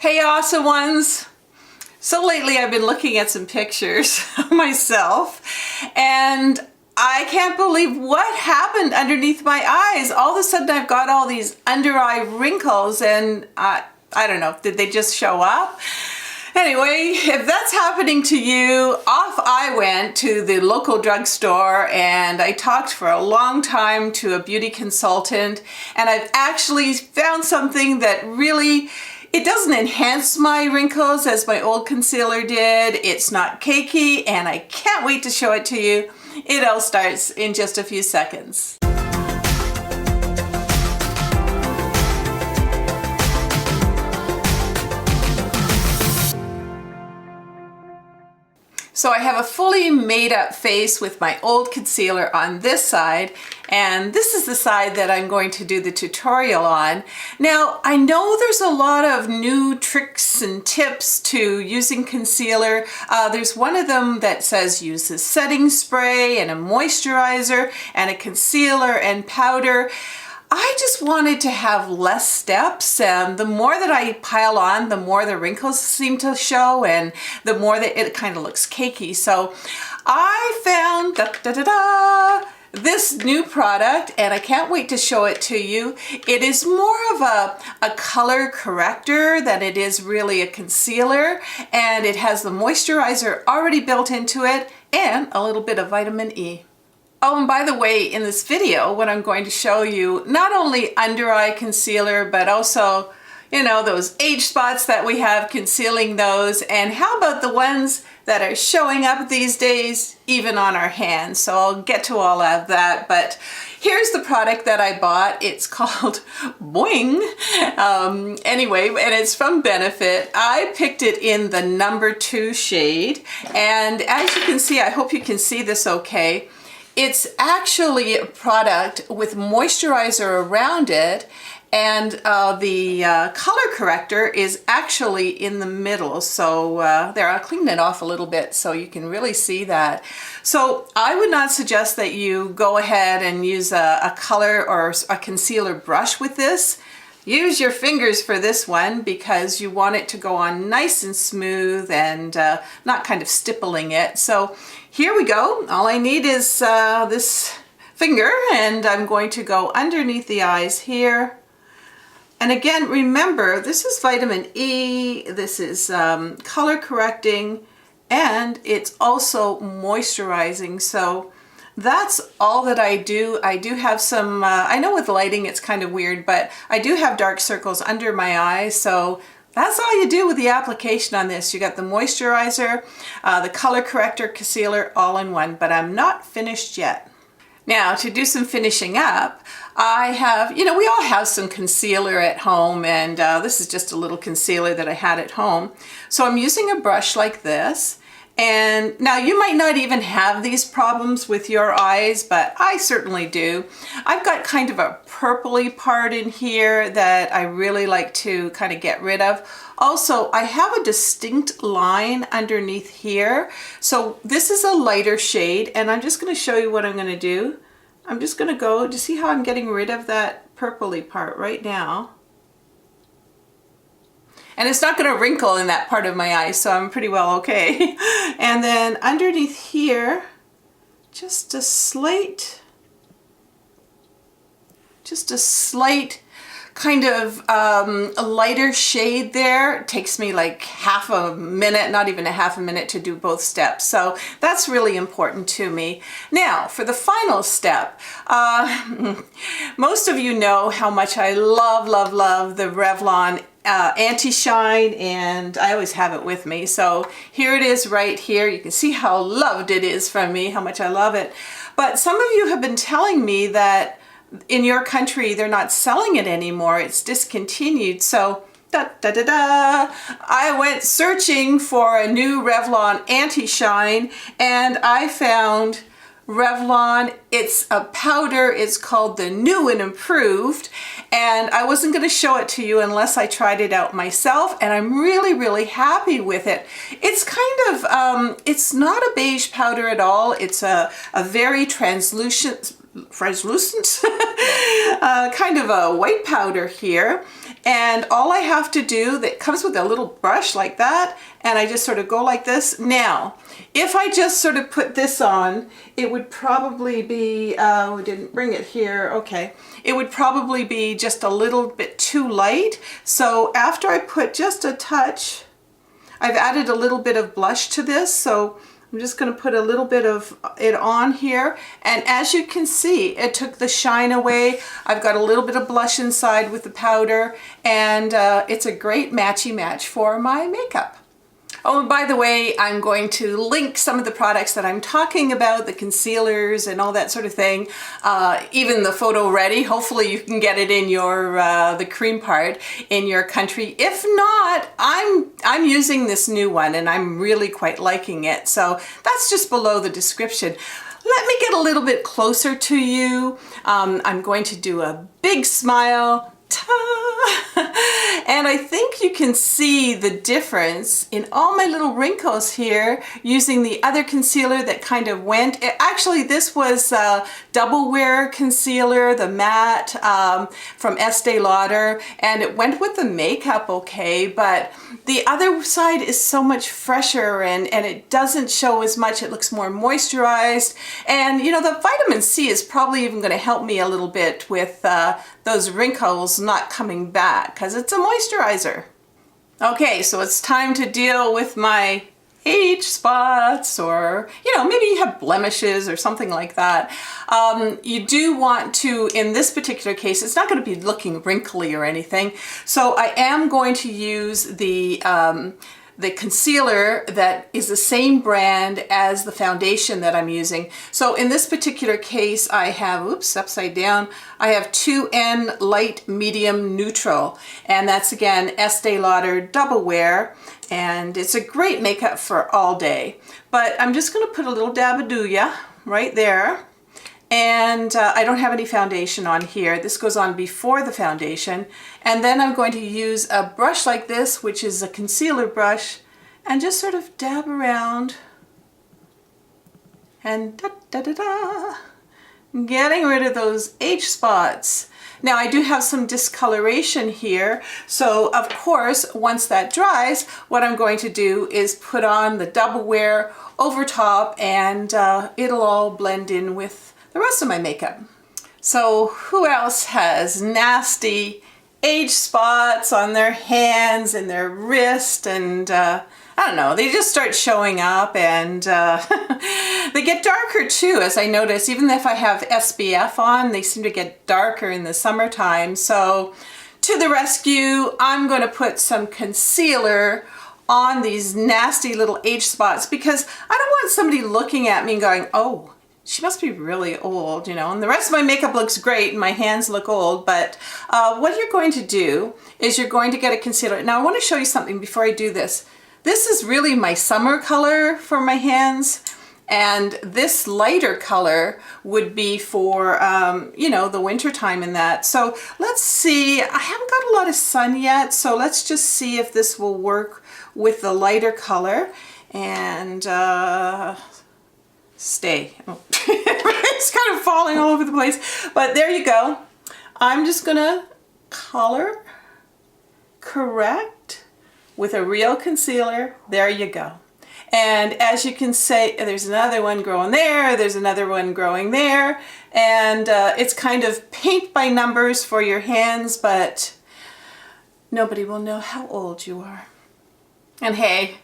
Hey awesome ones! So lately I've been looking at some pictures of myself and I can't believe what happened underneath my eyes. All of a sudden I've got all these under eye wrinkles and I don't know, did they just show up? Anyway, if that's happening to you, off I went to the local drugstore and I talked for a long time to a beauty consultant, and I've actually found something that really, it doesn't enhance my wrinkles as my old concealer did. It's not cakey and I can't wait to show it to you. It all starts in just a few seconds. So I have a fully made up face with my old concealer on this side, and this is the side that I'm going to do the tutorial on. Now, I know there's a lot of new tricks and tips to using concealer. There's one of them that says use a setting spray and a moisturizer and a concealer and powder. I just wanted to have less steps, and the more that I pile on, the more the wrinkles seem to show and the more that it kind of looks cakey. So I found this new product and I can't wait to show it to you. It is more of a color corrector than it is really a concealer, and it has the moisturizer already built into it and a little bit of vitamin E. Oh, and by the way, in this video, what I'm going to show you, not only under eye concealer, but also, you know, those age spots that we have, concealing those, and how about the ones that are showing up these days, even on our hands. So I'll get to all of that, but here's the product that I bought. It's called Boing. Anyway, and it's from Benefit. I picked it in the number 2 shade, and as you can see, I hope you can see this okay. It's actually a product with moisturizer around it, and the color corrector is actually in the middle. So there, I'll clean it off a little bit so you can really see that. So I would not suggest that you go ahead and use a color or a concealer brush with this. Use your fingers for this one because you want it to go on nice and smooth and not kind of stippling it. So here we go. All I need is this finger, and I'm going to go underneath the eyes here. And again, remember, this is vitamin E, this is color correcting, and it's also moisturizing. So that's all that I do. I do have some, I know with lighting it's kind of weird, but I do have dark circles under my eyes, so that's all you do with the application on this. You got the moisturizer, the color corrector, concealer, all in one, but I'm not finished yet. Now, to do some finishing up, I have, you know, we all have some concealer at home, and this is just a little concealer that I had at home. So I'm using a brush like this. And now you might not even have these problems with your eyes, but I certainly do. I've got kind of a purpley part in here that I really like to kind of get rid of. Also, I have a distinct line underneath here. So this is a lighter shade, and I'm just going to show you what I'm going to do. I'm just going to go to see how I'm getting rid of that purpley part right now. And it's not going to wrinkle in that part of my eye, so I'm pretty well okay. And then underneath here, just a slight kind of a lighter shade there. It takes me like half a minute, not even a half a minute, to do both steps. So that's really important to me. Now, for the final step, most of you know how much I love, love, love the Revlon anti-shine, and I always have it with me. So here it is right here. You can see how loved it is from me, how much I love it. But some of you have been telling me that in your country they're not selling it anymore. It's discontinued. So I went searching for a new Revlon anti-shine, and I found Revlon. It's a powder. It's called the New and Improved, and I wasn't going to show it to you unless I tried it out myself, and I'm really, really happy with it. It's kind of, it's not a beige powder at all. It's a very translucent kind of a white powder here, And all I have to do, that comes with a little brush like that, and I just sort of go like this. Now, if I just sort of put this on, it would probably be, we didn't bring it here, okay. It would probably be just a little bit too light. So after I put just a touch, I've added a little bit of blush to this, so I'm just going to put a little bit of it on here, and as you can see, it took the shine away. I've got a little bit of blush inside with the powder, and it's a great matchy match for my makeup. Oh, and by the way, I'm going to link some of the products that I'm talking about, the concealers and all that sort of thing, even the photo ready. Hopefully you can get it in your, the cream part in your country. If not, I'm using this new one and I'm really quite liking it. So that's just below the description. Let me get a little bit closer to you. I'm going to do a big smile. And I think you can see the difference in all my little wrinkles here using the other concealer that kind of went. Actually, this was Double Wear concealer, the matte from Estee Lauder, and it went with the makeup okay, but the other side is so much fresher and it doesn't show as much. It looks more moisturized, and you know, the vitamin C is probably even going to help me a little bit with those wrinkles not coming back because it's a moisturizer. Okay, so it's time to deal with my age spots, or you know, maybe you have blemishes or something like that. You do want to, in this particular case, it's not going to be looking wrinkly or anything, so I am going to use the concealer that is the same brand as the foundation that I'm using. So in this particular case, I have, oops, upside down, I have 2N Light Medium Neutral, and that's again Estee Lauder Double Wear, and it's a great makeup for all day. But I'm just going to put a little dab of Douya right there. And I don't have any foundation on here. This goes on before the foundation. And then I'm going to use a brush like this, which is a concealer brush, and just sort of dab around and da-da-da-da, getting rid of those age spots. Now I do have some discoloration here, so of course once that dries, what I'm going to do is put on the Double Wear over top, and it'll all blend in with the rest of my makeup. So who else has nasty age spots on their hands and their wrist, and I don't know, they just start showing up, and they get darker too, as I notice. Even if I have SPF on, they seem to get darker in the summertime. So to the rescue, I'm going to put some concealer on these nasty little age spots, because I don't want somebody looking at me and going, oh, she must be really old, you know, and the rest of my makeup looks great and my hands look old. But what you're going to do is you're going to get a concealer. Now I want to show you something before I do this. This is really my summer color for my hands, and this lighter color would be for, you know, the winter time and that. So let's see, I haven't got a lot of sun yet, so let's just see if this will work with the lighter color. And stay. Oh. It's kind of falling all over the place, but there you go. I'm just gonna color correct with a real concealer. There you go. And as you can see, there's another one growing there, there's another one growing there, and it's kind of paint by numbers for your hands, but nobody will know how old you are. And hey,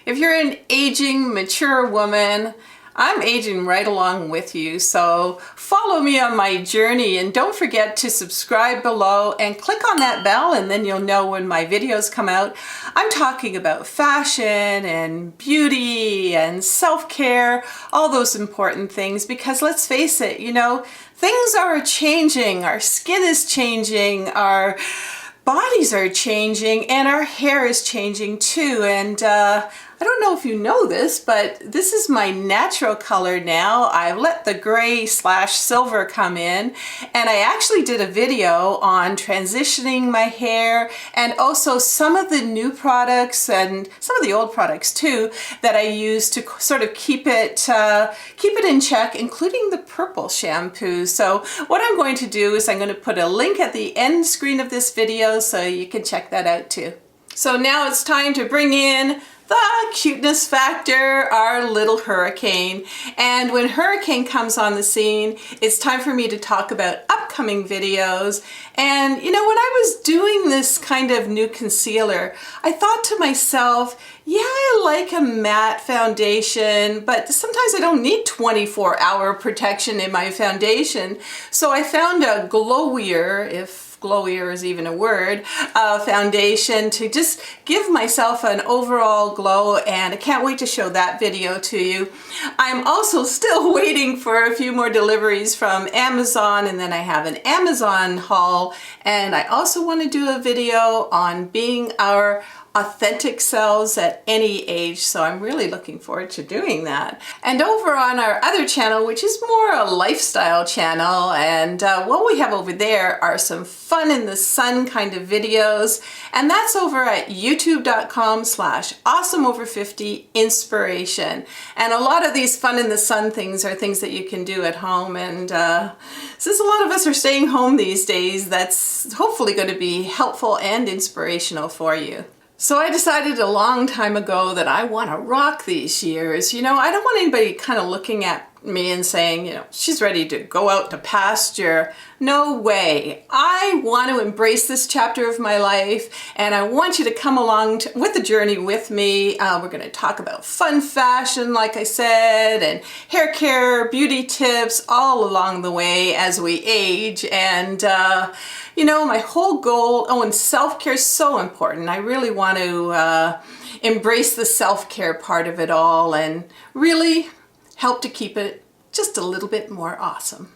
if you're an aging, mature woman, I'm aging right along with you, so follow me on my journey, and don't forget to subscribe below and click on that bell, and then you'll know when my videos come out. I'm talking about fashion and beauty and self-care, all those important things, because let's face it, you know, things are changing, our skin is changing, our bodies are changing, and our hair is changing too. And I don't know if you know this, but this is my natural color now. I let the gray / silver come in, and I actually did a video on transitioning my hair, and also some of the new products and some of the old products too that I use to sort of keep it in check, including the purple shampoo. So what I'm going to do is I'm going to put a link at the end screen of this video videos, so you can check that out too. So now it's time to bring in the cuteness factor, our little hurricane. And when Hurricane comes on the scene, it's time for me to talk about upcoming videos. And you know, when I was doing this kind of new concealer, I thought to myself, yeah, I like a matte foundation, but sometimes I don't need 24-hour protection in my foundation. So I found a glowier, if glowier is even a word, foundation to just give myself an overall glow, and I can't wait to show that video to you. I'm also still waiting for a few more deliveries from Amazon, and then I have an Amazon haul, and I also want to do a video on being our authentic selves at any age, so I'm really looking forward to doing that. And over on our other channel, which is more a lifestyle channel, and what we have over there are some fun in the sun kind of videos, and that's over at youtube.com/awesomeover50inspiration. And a lot of these fun in the sun things are things that you can do at home, and since a lot of us are staying home these days, that's hopefully going to be helpful and inspirational for you. So I decided a long time ago that I want to rock these years. You know, I don't want anybody kind of looking at me and saying, you know, she's ready to go out to pasture. No way. I want to embrace this chapter of my life, and I want you to come along with the journey with me. We're going to talk about fun fashion, like I said, and hair care, beauty tips, all along the way as we age. And you know, my whole goal, and self-care is so important. I really want to embrace the self-care part of it all and really help to keep it just a little bit more awesome.